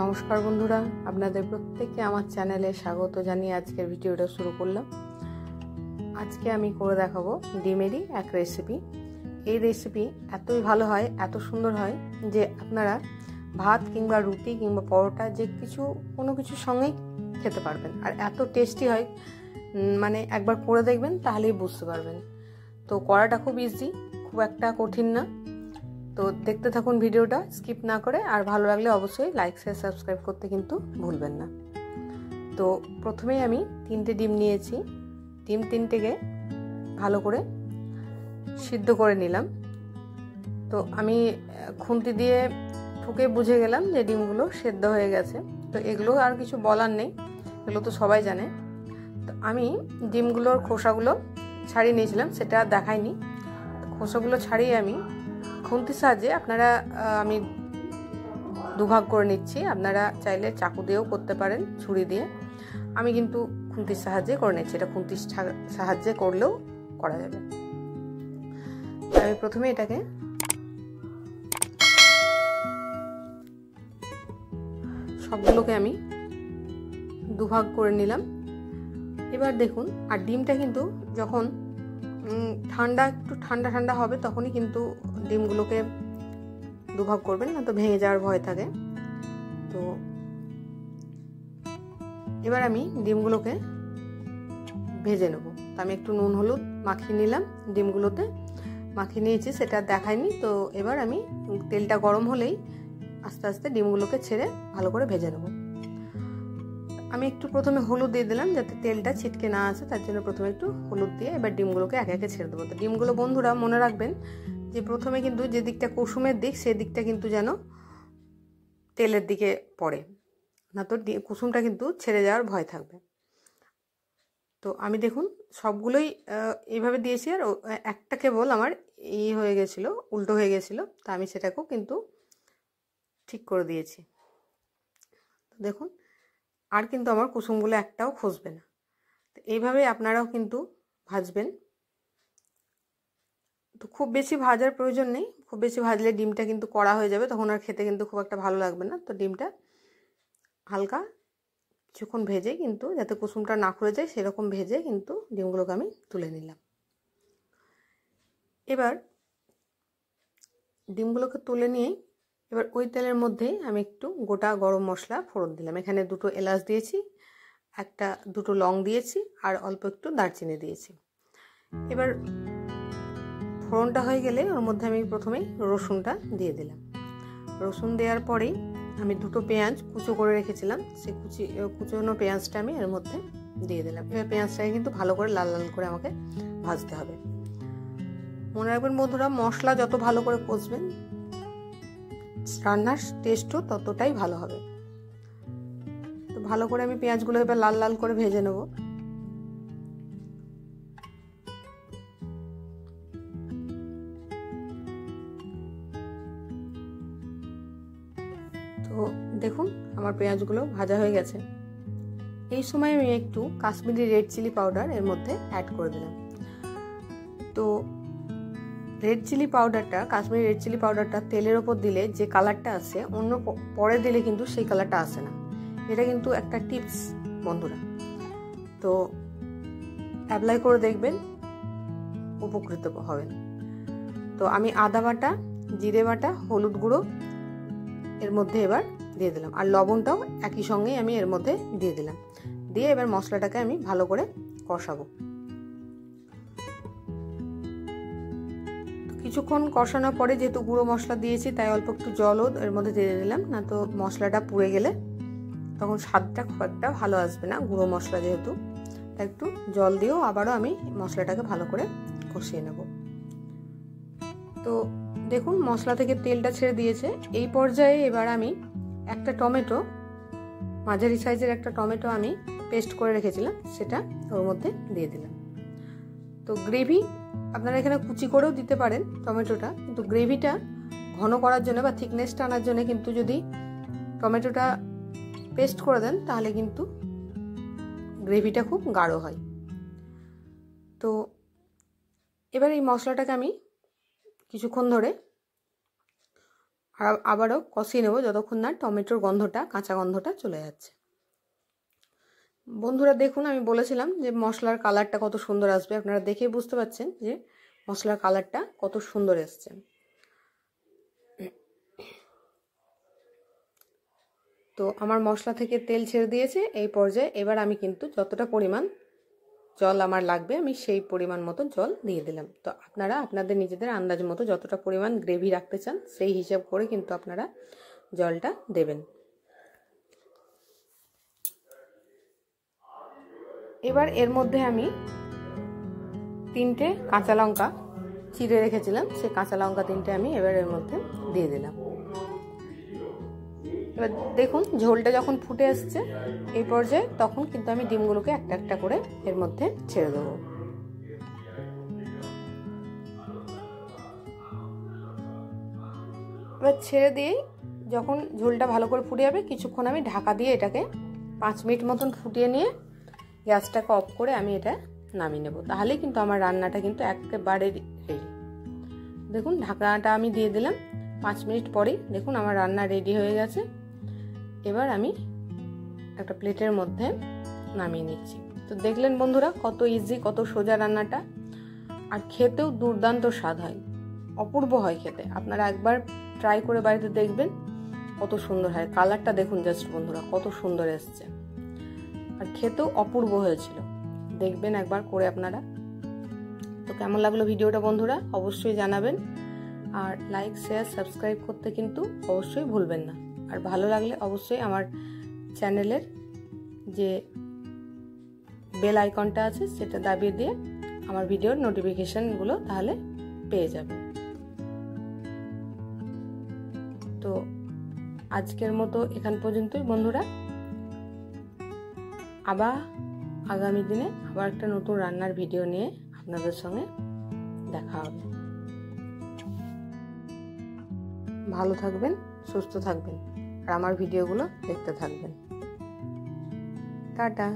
নমস্কার বন্ধুরা, আপনাদের প্রত্যেককে আমার চ্যানেলে স্বাগত জানিয়ে আজকের ভিডিওটা শুরু করলাম। আজকে আমি করে দেখাবো ডিমেরই এক রেসিপি। এই রেসিপি এতই ভালো হয়, এত সুন্দর হয় যে আপনারা ভাত কিংবা রুটি কিংবা পরোটা যে কোনো কিছুর সঙ্গেই খেতে পারবেন। আর এত টেস্টি হয়, মানে একবার করে দেখবেন তাহলেই বুঝতে পারবেন। তো করাটা খুব ইজি, খুব একটা কঠিন না। তো দেখতে থাকুন ভিডিওটা স্কিপ না করে, আর ভালো লাগলে অবশ্যই লাইক শেয়ার সাবস্ক্রাইব করতে কিন্তু ভুলবেন না। তো প্রথমেই আমি 3টে ডিম নিয়েছি। ডিম 3টেকে ভালো করে সিদ্ধ করে নিলাম। তো আমি খুন্তি দিয়ে ঠুকে বুঝে গেলাম যে ডিমগুলো সেদ্ধ হয়ে গেছে। তো এগুলো আর কিছু বলার নেই, এগুলো তো সবাই জানে। তো আমি ডিমগুলোর খোসাগুলো ছাড়িয়ে নিয়েছিলাম, সেটা দেখাইনি। খোসাগুলো ছাড়িয়ে আমি খুন্তির সাহায্যে আমি দুভাগ করে নিচ্ছি। আপনারা চাইলে চাকু দিয়েও করতে পারেন, ছুরি দিয়ে। আমি কিন্তু খুন্তির সাহায্যে করে নিচ্ছি। এটা খুন্তির সাহায্যে করলেও করা যাবে। আমি প্রথমে এটাকে সবগুলোকে আমি দুভাগ করে নিলাম। এবার দেখুন, আর ডিমটা কিন্তু যখন একটু ঠান্ডা হবে তখনই কিন্তু ডিমগুলোকে দুভাগ করবেন, না তো ভেঙে যাওয়ার ভয় থাকে। তো এবার আমি ডিমগুলোকে ভেজে নেব। তো আমি একটু নুন হলুদ মাখিয়ে নিলাম, ডিমগুলোতে মাখিয়ে নিয়েছি, সেটা দেখাইনি। তো এবার আমি তেলটা গরম হলেই আস্তে আস্তে ডিমগুলোকে ছেড়ে ভালো করে ভেজে নেব। আমি একটু প্রথমে হলুদ দিয়ে দিলাম যাতে তেলটা ছিটকে না আসে, তার জন্য প্রথমে একটু হলুদ দিয়ে এবার ডিমগুলোকে একে একে ছেড়ে দেবো। তো ডিমগুলো বন্ধুরা মনে রাখবেন যে প্রথমে কিন্তু যে দিকটা কুসুমের দিক, সেই দিকটা কিন্তু যেন তেলের দিকে পড়ে, না তো কুসুমটা কিন্তু ছেড়ে যাওয়ার ভয় থাকবে। তো আমি দেখুন সবগুলোই এইভাবে দিয়েছি, আর একটা কেবল আমার হয়ে গেছিলো, উল্টো হয়ে গেছিলো। তো আমি সেটাকেও কিন্তু ঠিক করে দিয়েছি। তো দেখুন, আর কিন্তু আমার কুসুমগুলো একটাও খসবে না। তো এইভাবে আপনারাও কিন্তু ভাজবেন। তো খুব বেশি ভাজার প্রয়োজন নেই, খুব বেশি ভাজলে ডিমটা কিন্তু কড়া হয়ে যাবে, তখন আর খেতে কিন্তু খুব একটা ভালো লাগবে না। তো ডিমটা হালকা কিছুক্ষণ ভেজে, কিন্তু যাতে কুসুমটা না খুলে যায় সেরকম ভেজে কিন্তু ডিমগুলোকে আমি তুলে নিলাম। এবার ডিমগুলোকে তুলে নিয়ে এবার ওই তেলের মধ্যেই আমি একটু গোটা গরম মশলা ফোড়ন দিলাম। এখানে 2টো এলাচ দিয়েছি, 2টো লং দিয়েছি, আর অল্প একটু দারচিনি দিয়েছি। এবার ফোড়নটা হয়ে গেলে ওর মধ্যে আমি প্রথমেই রসুনটা দিয়ে দিলাম। রসুন দেওয়ার পরেই আমি 2টো পেঁয়াজ কুচো করে রেখেছিলাম, সেই কুচোনো পেঁয়াজটা আমি এর মধ্যে দিয়ে দিলাম। এবার পেঁয়াজটাকে কিন্তু ভালো করে লাল লাল করে আমাকে ভাজতে হবে। মনে রাখবেন বন্ধুরা, মশলা যত ভালো করে কষবেন রান্নার টেস্টও ততটাই ভালো হবে। তো ভালো করে আমি পেঁয়াজগুলো এবার লাল লাল করে ভেজে নেব। তো দেখুন আমার পেঁয়াজগুলো ভাজা হয়ে গেছে। এই সময় আমি একটু কাশ্মীরি রেড চিলি পাউডার এর মধ্যে অ্যাড করে দিলাম। তো কাশ্মীরি রেড চিলি পাউডারটা তেলের ওপর দিলে যে কালারটা আসে, অন্য পরে দিলে কিন্তু সেই কালারটা আসে না। এটা কিন্তু একটা টিপস বন্ধুরা, তো অ্যাপ্লাই করে দেখবেন, উপকৃত হবেন। তো আমি আদা বাটা, জিরে বাটা, হলুদ গুঁড়ো এর মধ্যে এবার দিয়ে দিলাম, আর লবণটাও একই সঙ্গেই আমি এর মধ্যে দিয়ে দিলাম। দিয়ে এবার মশলাটাকে আমি ভালো করে কষাবো। কিছুক্ষণ কষানোর পরে যেহেতু গুঁড়ো মশলা দিয়েছি, তাই অল্প একটু জলও এর মধ্যে দিয়ে দিলাম, না তো মশলাটা পুড়ে গেলে তখন স্বাদটা খুব একটা ভালো আসবে না, গুঁড়ো মশলা যেহেতু। তাই একটু জল দিয়েও আবারও আমি মশলাটাকে ভালো করে কষিয়ে নেব। তো দেখুন মশলা থেকে তেলটা ছেড়ে দিয়েছে। এই পর্যায়ে এবার আমি একটা টমেটো, মাঝারি সাইজের একটা টমেটো আমি পেস্ট করে রেখেছিলাম, সেটা ওর মধ্যে দিয়ে দিলাম। তো গ্রেভি আপনারা এখানে কুচি করেও দিতে পারেন টমেটোটা, কিন্তু গ্রেভিটা ঘন করার জন্য বা থিকনেসটা আনার জন্য কিন্তু যদি টমেটোটা পেস্ট করে দেন তাহলে কিন্তু গ্রেভিটা খুব গাঢ় হয়। তো এবার এই মশলাটাকে আমি কিছুক্ষণ ধরে আর আবারও কষিয়ে নেব যতক্ষণ না টমেটোর গন্ধটা, কাঁচা গন্ধটা চলে যাচ্ছে। বন্ধুরা দেখুন, আমি বলেছিলাম যে মশলার কালারটা কত সুন্দর আসবে। আপনারা দেখেই বুঝতে পারছেন যে মশলার কালারটা কত সুন্দর এসছে। তো আমার মশলা থেকে তেল ছেড়ে দিয়েছে এই পর্যায়ে। এবার আমি কিন্তু যতটা পরিমাণ জল আমার লাগবে আমি সেই পরিমাণ মতো জল দিয়ে দিলাম। তো আপনারা আপনাদের নিজেদের আন্দাজ মতো যতটা পরিমাণ গ্রেভি রাখতে চান সেই হিসাব করে কিন্তু আপনারা জলটা দেবেন। এবার এর মধ্যে আমি 3টে কাঁচা লঙ্কা চিড়ে রেখেছিলাম, সেই কাঁচা লঙ্কা 3টে আমি এবার এর মধ্যে দিয়ে দিলাম। এবার দেখুন ঝোলটা যখন ফুটে আসছে এই পর্যায়ে, তখন কিন্তু আমি ডিমগুলোকে একটা একটা করে এর মধ্যে ছেড়ে দেবো। এবার ছেড়ে দিয়েই যখন ঝোলটা ভালো করে ফুটে যাবে, কিছুক্ষণ আমি ঢাকা দিয়ে এটাকে 5 মিনিট মতন ফুটিয়ে নিয়ে গ্যাসটাকে অফ করে আমি এটা নামিয়ে নেব। তাহলেই কিন্তু আমার রান্নাটা কিন্তু একেবারে রেডি। দেখুন ঢাকনাটা আমি দিয়ে দিলাম। 5 মিনিট পরেই দেখুন আমার রান্না রেডি হয়ে গেছে। এবার আমি একটা প্লেটের মধ্যে নামিয়ে নিচ্ছি। তো দেখলেন বন্ধুরা কত ইজি, কত সোজা রান্নাটা, আর খেতেও দুর্দান্ত স্বাদ হয়, অপূর্ব হয় খেতে। আপনারা একবার ট্রাই করে বাড়িতে দেখবেন কত সুন্দর হয়। কালারটা দেখুন জাস্ট বন্ধুরা কত সুন্দর এসছে, আর খেতেও অপূর্ব হয়েছিল। দেখবেন একবার করে আপনারা। তো কেমন লাগলো ভিডিওটা বন্ধুরা অবশ্যই জানাবেন, আর লাইক, শেয়ার, সাবস্ক্রাইব করতে কিন্তু অবশ্যই ভুলবেন না। আর ভালো লাগলে অবশ্যই আমার চ্যানেলের যে বেল আইকনটা আছে সেটা দাবিয়ে দিয়ে আমার ভিডিওর নোটিফিকেশনগুলো তাহলে পেয়ে যাবে। তো আজকের মতো এখান পর্যন্তই বন্ধুরা। আবার আগামী দিনে আবার একটা নতুন রান্নার ভিডিও নিয়ে আপনাদের সঙ্গে দেখা হবে। ভালো থাকবেন, সুস্থ থাকবেন, আর আমার ভিডিওগুলো দেখতে থাকবেন। টাটা।